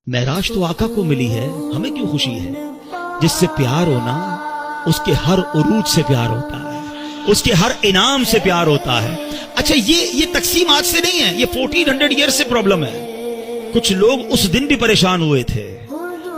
महराज तो आका को मिली है, हमें क्यों खुशी है? जिससे प्यार होना उसके हर उरूज से प्यार होता है, उसके हर इनाम से प्यार होता है। अच्छा, ये तकसीम आज से नहीं है, ये 1400 ईयर से प्रॉब्लम है। कुछ लोग उस दिन भी परेशान हुए थे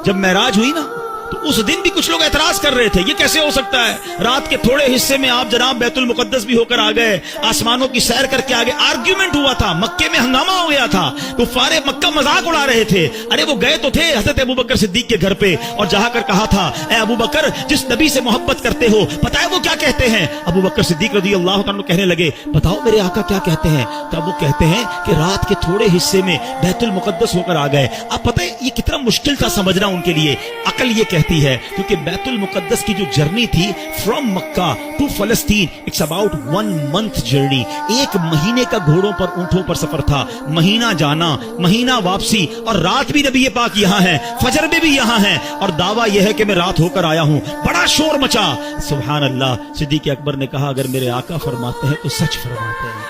जब महराज हुई ना, तो उस दिन भी कुछ लोग एतराज कर रहे थे, ये कैसे हो सकता है? रात के थोड़े हिस्से में आप जनाब बैतुल मुकद्दस भी होकर आ गए, आसमानों की सैर करके आ गए। आर्ग्यूमेंट हुआ था, मक्के में हंगामा हो गया था, तो फारे मक्का मजाक उड़ा रहे थे। अरे वो गए तो थे हजरत अबू बकर सिद्दीक के घर पे और जहां कर कहा था, ए अबू बकर, जिस नबी से मोहब्बत करते हो पता है वो क्या कहते हैं? अबू बकर सिद्दीक रज़ी अल्लाह तआला कहने लगे, बताओ मेरे आका क्या कहते हैं? तब वो कहते हैं कि रात के थोड़े हिस्से में बैतुल मुकद्दस होकर आ गए। अब पता है ये कितना मुश्किल था समझना उनके लिए। अकल ये कहती है, क्योंकि बैतुल मुकद्दस की जो जर्नी थी from Mecca to फलस्तीन, it's about 1 month journey. 1 महीने का घोड़ों पर ऊंटों पर सफर था, महीना जाना महीना वापसी, और रात भी नबी पाक यहाँ है, फजर में भी यहाँ है, और दावा यह है कि मैं रात होकर आया हूँ। बड़ा शोर मचा। सुभान अल्लाह। सिद्दीक अकबर ने कहा, अगर मेरे आका फरमाते हैं तो सच फरमाते हैं,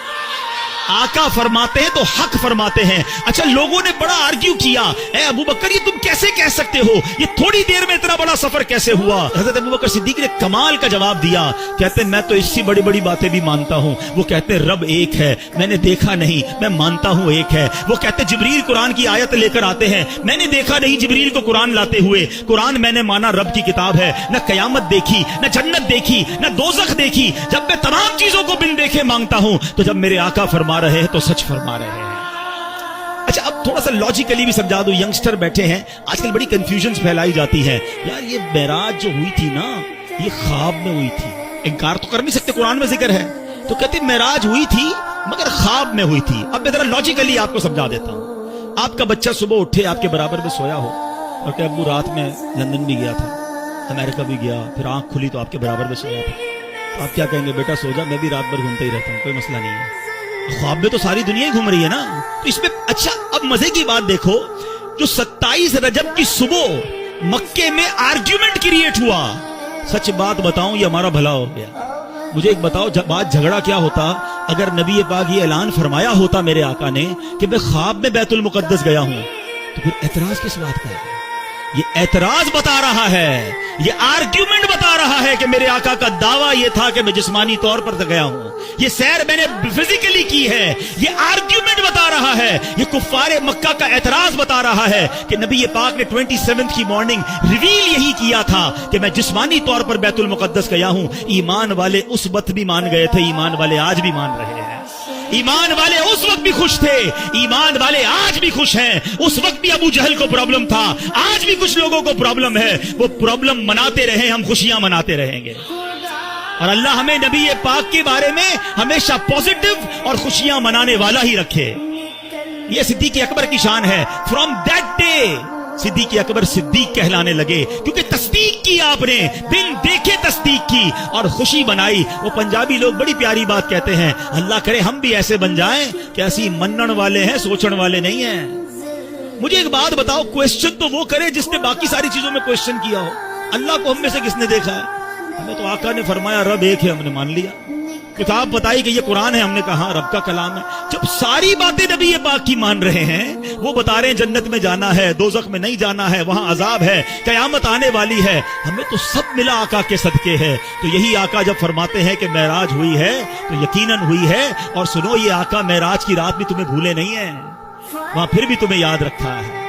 आका फरमाते हैं तो हक फरमाते हैं। अच्छा, लोगों ने बड़ा आर्ग्यू किया, ए अबू बकर ये तुम कैसे कह सकते हो, ये थोड़ी देर में इतना बड़ा सफर कैसे हुआ? हजरत अबू बकर सिद्दीक ने कमाल का जवाब दिया, कहते हैं मैं तो इससे बड़ी बड़ी बातें भी मानता हूं। वो कहते हैं रब एक है, मैंने देखा नहीं, मैं मानता हूं एक है। वो कहते हैं जिब्रील कुरान की आयत लेकर आते हैं, मैंने देखा नहीं जिब्रील को कुरान लाते हुए। कुरान मैंने माना रब की किताब है, न कयामत देखी, न जन्नत देखी, न दोजख देखी। जब मैं तमाम चीजों को बिन देखे मांगता हूं, तो जब मेरे आका फरमा रहे हैं तो सच फरमा रहे हैं। अच्छा, अब थोड़ा सा लॉजिकली भी समझा दो, यंगस्टर बैठे हैं, आजकल बड़ी कंफ्यूजन्स फैलाई जाती है। यार ये महराज जो हुई थी ना, ये ख्वाब में हुई थी, इनकार तो कर नहीं सकते, कुरान में जिक्र है। तो कहते महराज हुई थी मगर ख्वाब में हुई थी। अब मैं जरा लॉजिकली आपको समझा देता हूं। आपका बच्चा सुबह उठे, आपके बराबर में सोया हो और कहे अब्बू रात में लंदन भी गया था, अमेरिका भी गया, फिर आंख खुली तो आपके बराबर में सोया था, तो आप क्या कहेंगे? बेटा सो जा, मैं भी रात भर घूमते ही रहता हूं, कोई मसला नहीं है। ख्वाब में तो सारी दुनिया ही घूम रही है ना, तो इसमें अच्छा अब मजे की बात देखो, जो 27 रजब की सुबह मक्के में आर्ग्यूमेंट क्रिएट हुआ, सच बात बताऊं ये हमारा भला हो गया। मुझे एक बताओ, बात झगड़ा क्या होता अगर नबी पाक ये ऐलान फरमाया होता मेरे आका ने कि मैं ख्वाब में बैतुल मुकद्दस गया हूं, तो फिर एतराज किस बात का है? ये एतराज बता रहा है, ये आर्ग्यूमेंट बता रहा है कि मेरे आका का दावा ये था कि मैं जिस्मानी तौर पर गया हूं, ये सैर मैंने फिजिकली की है। ये आर्ग्यूमेंट बता रहा है, ये कुफ्फारे मक्का का एतराज बता रहा है कि नबी पाक ने 27 की मॉर्निंग रिवील यही किया था कि मैं जिस्मानी तौर पर बैतुल मुकद्दस गया हूं। ईमान वाले उस वक्त भी मान गए थे, ईमान वाले आज भी मान रहे हैं। ईमान वाले उस वक्त भी खुश थे, ईमान वाले आज भी खुश हैं। उस वक्त भी अबू जहल को प्रॉब्लम था, आज भी कुछ लोगों को प्रॉब्लम है। वो प्रॉब्लम मनाते रहे, हम खुशियां मनाते रहेंगे। और अल्लाह हमें नबी पाक के बारे में हमेशा पॉजिटिव और खुशियां मनाने वाला ही रखे। ये सिद्दीक अकबर की शान है। From that day Siddiq Akbar Siddiq कहलाने लगे, क्योंकि तस्दीक की आपने, बिन देखे तस्दीक की और खुशी बनाई। वो पंजाबी लोग बड़ी प्यारी बात कहते हैं, अल्लाह करे हम भी ऐसे बन जाएं कि ऐसी मनन वाले हैं, सोचण वाले नहीं हैं। मुझे एक बात बताओ, क्वेश्चन तो वो करे जिसने बाकी सारी चीजों में क्वेश्चन किया हो। अल्लाह को हम में से किसने देखा है? हमें तो आका ने फरमाया रब एक है, हमने मान लिया। किताब बताई कि ये कुरान है, हमने कहा रब का कलाम है। जब सारी बातें नबी पाक की मान रहे हैं, वो बता रहे हैं जन्नत में जाना है, दोज़ख में नहीं जाना है, वहां अजाब है, कयामत आने वाली है, हमें तो सब मिला आका के सदके है। तो यही आका जब फरमाते हैं कि महराज हुई है तो यकीनन हुई है। और सुनो, ये आका महराज की रात भी तुम्हें भूले नहीं है, वहां फिर भी तुम्हें याद रखा है।